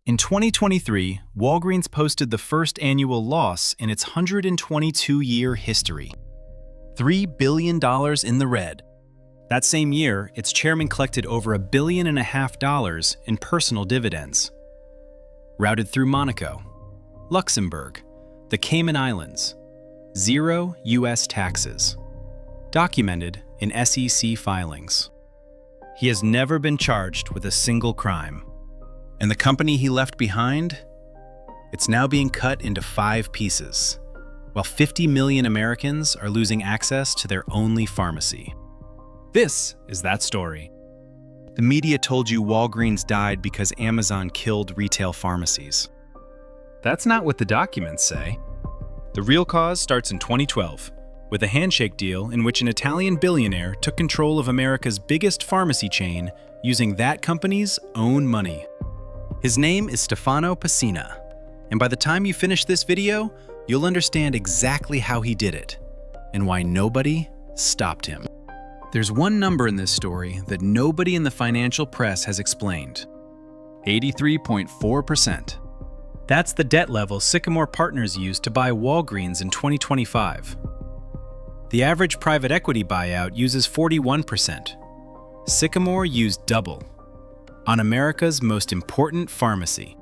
In 2023, Walgreens posted the first annual loss in its 122-year history. $3 billion in the red. That same year, its chairman collected over $1.5 billion in personal dividends. Routed through Monaco, Luxembourg, the Cayman Islands. 0 U.S. taxes. Documented in SEC filings. He has never been charged with a single crime. And the company he left behind? It's now being cut into 5 pieces, while 50 million Americans are losing access to their only pharmacy. This is that story. The media told you Walgreens died because Amazon killed retail pharmacies. That's not what the documents say. The real cause starts in 2012, with a handshake deal in which an Italian billionaire took control of America's biggest pharmacy chain using that company's own money. His name is Stefano Pessina, and by the time you finish this video, you'll understand exactly how he did it and why nobody stopped him. There's one number in this story that nobody in the financial press has explained. 83.4%. That's the debt level Sycamore Partners used to buy Walgreens in 2025. The average private equity buyout uses 41%. Sycamore used double on America's most important pharmacy.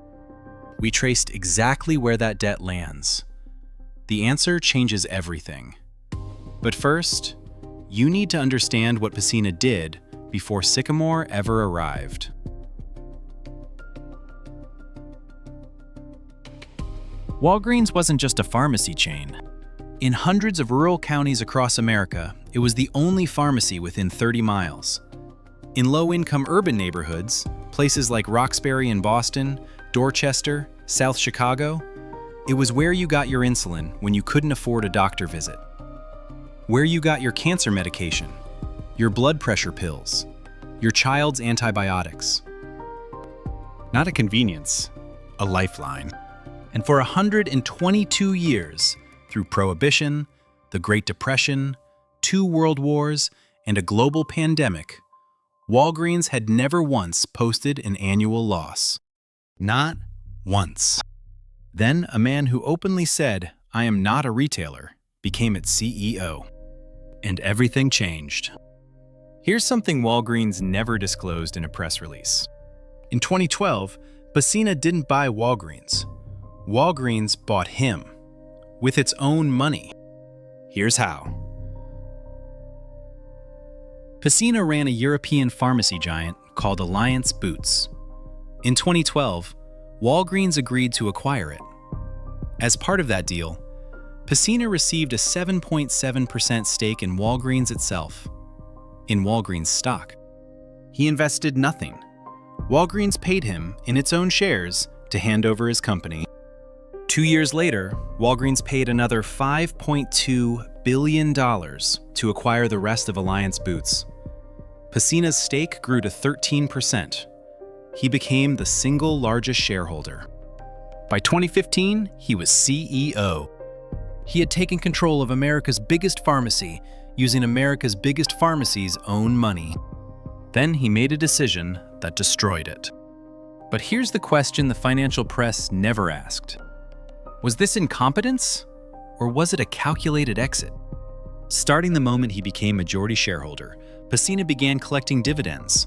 We traced exactly where that debt lands. The answer changes everything. But first, you need to understand what Pessina did before Sycamore ever arrived. Walgreens wasn't just a pharmacy chain. In hundreds of rural counties across America, it was the only pharmacy within 30 miles. In low-income urban neighborhoods, places like Roxbury in Boston, Dorchester, South Chicago, it was where you got your insulin when you couldn't afford a doctor visit. Where you got your cancer medication, your blood pressure pills, your child's antibiotics. Not a convenience, a lifeline. And for 122 years, through Prohibition, the Great Depression, 2 World Wars, and a global pandemic, Walgreens had never once posted an annual loss. Not once. Then a man who openly said, "I am not a retailer," became its CEO. And everything changed. Here's something Walgreens never disclosed in a press release. In 2012, Pessina didn't buy Walgreens. Walgreens bought him, with its own money. Here's how. Pessina ran a European pharmacy giant called Alliance Boots. In 2012, Walgreens agreed to acquire it. As part of that deal, Pessina received a 7.7% stake in Walgreens itself, in Walgreens stock. He invested nothing. Walgreens paid him in its own shares to hand over his company. 2 years later, Walgreens paid another $5.2 billion to acquire the rest of Alliance Boots. Pessina's stake grew to 13%. He became the single largest shareholder. By 2015, he was CEO. He had taken control of America's biggest pharmacy using America's biggest pharmacy's own money. Then he made a decision that destroyed it. But here's the question the financial press never asked. Was this incompetence, or was it a calculated exit? Starting the moment he became majority shareholder, Pessina began collecting dividends.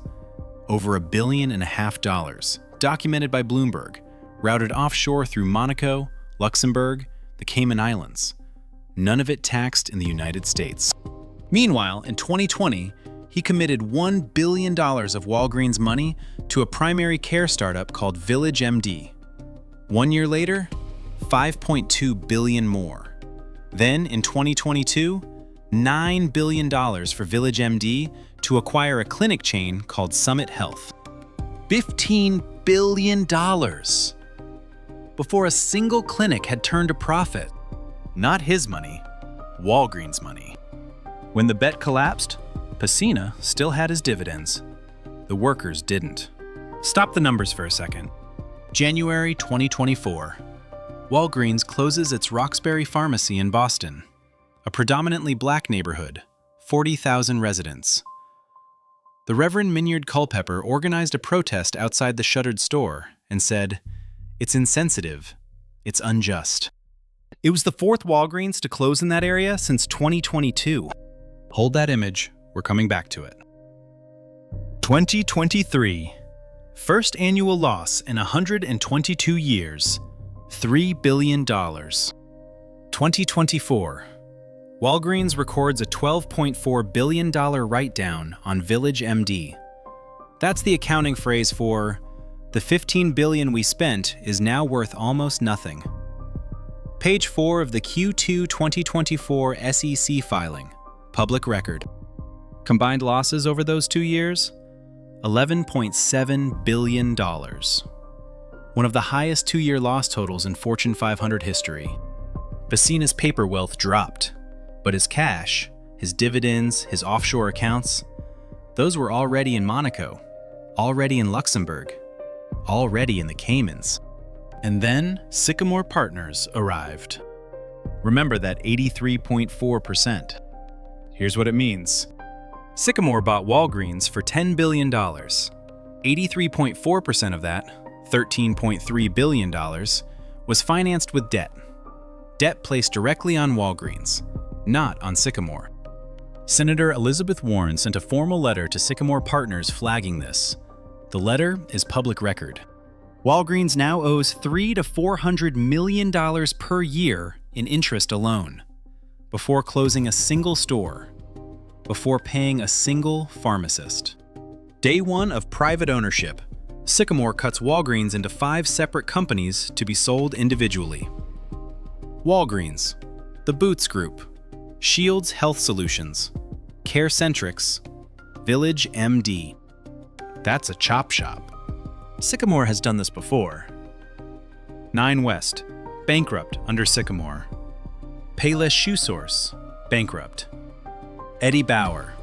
Over $1.5 billion, documented by Bloomberg, routed offshore through Monaco, Luxembourg, the Cayman Islands. None of it taxed in the United States. Meanwhile, in 2020, he committed $1 billion of Walgreens money to a primary care startup called VillageMD. 1 year later, $5.2 billion more. Then, in 2022, $9 billion for VillageMD to acquire a clinic chain called Summit Health. $15 billion before a single clinic had turned a profit. Not his money, Walgreens' money. When the bet collapsed, Pessina still had his dividends. The workers didn't. Stop the numbers for a second. January 2024. Walgreens closes its Roxbury pharmacy in Boston, a predominantly black neighborhood, 40,000 residents. The Reverend Minyard Culpepper organized a protest outside the shuttered store and said, It's insensitive. It's unjust. It was the fourth Walgreens to close in that area since 2022. Hold that image. We're coming back to it. 2023. First annual loss in 122 years. $3 billion. 2024. Walgreens records a $12.4 billion write-down on Village MD. That's the accounting phrase for, the $15 billion we spent is now worth almost nothing. Page 4 of the Q2 2024 SEC filing, public record. Combined losses over those 2 years? $11.7 billion. One of the highest 2-year loss totals in Fortune 500 history. Pessina's paper wealth dropped, but his cash, his dividends, his offshore accounts, those were already in Monaco, already in Luxembourg, already in the Caymans. And then Sycamore Partners arrived. Remember that 83.4%. Here's what it means. Sycamore bought Walgreens for $10 billion. 83.4% of that, $13.3 billion, was financed with debt. Debt placed directly on Walgreens, not on Sycamore. Senator Elizabeth Warren sent a formal letter to Sycamore Partners flagging this. The letter is public record. Walgreens now owes $300 to $400 million per year in interest alone, before closing a single store, before paying a single pharmacist. Day one of private ownership, Sycamore cuts Walgreens into 5 separate companies to be sold individually. Walgreens, the Boots Group, Shields Health Solutions, CareCentrix, Village MD. That's a chop shop. Sycamore has done this before. 9 West, bankrupt under Sycamore. Payless ShoeSource, bankrupt. Eddie Bauer,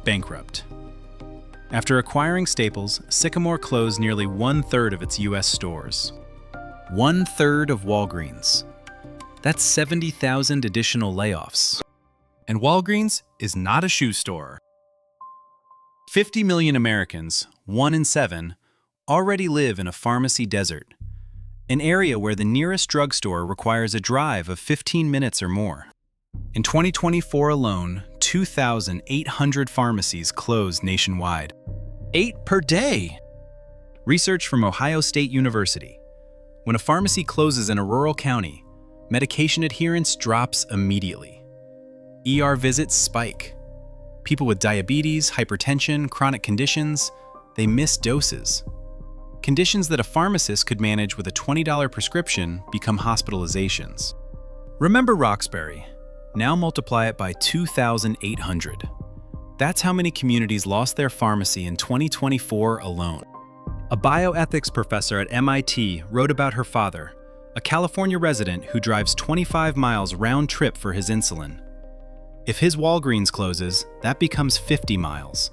bankrupt. After acquiring Staples, Sycamore closed nearly 1/3 of its U.S. stores. 1/3 of Walgreens. That's 70,000 additional layoffs. And Walgreens is not a shoe store. 50 million Americans, 1 in 7, already live in a pharmacy desert, an area where the nearest drugstore requires a drive of 15 minutes or more. In 2024 alone, 2,800 pharmacies closed nationwide. 8 per day! Research from Ohio State University. When a pharmacy closes in a rural county, medication adherence drops immediately. ER visits spike. People with diabetes, hypertension, chronic conditions, they miss doses. Conditions that a pharmacist could manage with a $20 prescription become hospitalizations. Remember Roxbury. Now multiply it by 2,800. That's how many communities lost their pharmacy in 2024 alone. A bioethics professor at MIT wrote about her father, a California resident who drives 25 miles round trip for his insulin. If his Walgreens closes, that becomes 50 miles.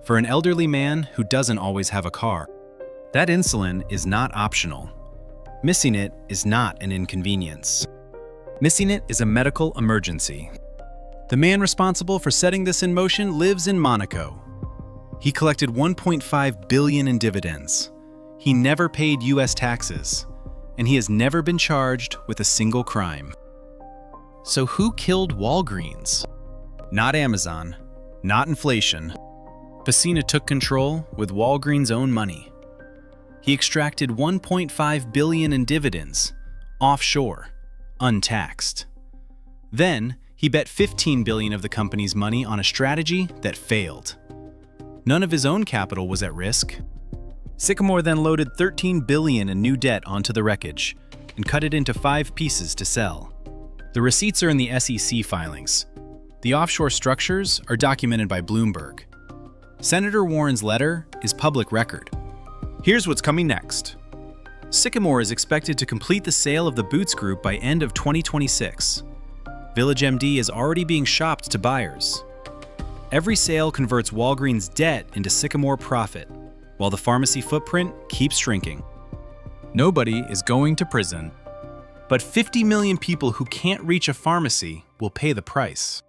For an elderly man who doesn't always have a car, that insulin is not optional. Missing it is not an inconvenience. Missing it is a medical emergency. The man responsible for setting this in motion lives in Monaco. He collected $1.5 billion in dividends. He never paid U.S. taxes, and he has never been charged with a single crime. So who killed Walgreens? Not Amazon, not inflation. Pessina took control with Walgreens' own money. He extracted $1.5 billion in dividends, offshore, untaxed. Then, he bet $15 billion of the company's money on a strategy that failed. None of his own capital was at risk. Sycamore then loaded $13 billion in new debt onto the wreckage and cut it into 5 pieces to sell. The receipts are in the SEC filings. The offshore structures are documented by Bloomberg. Senator Warren's letter is public record. Here's what's coming next. Sycamore is expected to complete the sale of the Boots Group by end of 2026. Village MD is already being shopped to buyers. Every sale converts Walgreens' debt into Sycamore profit, while the pharmacy footprint keeps shrinking. Nobody is going to prison, but 50 million people who can't reach a pharmacy will pay the price.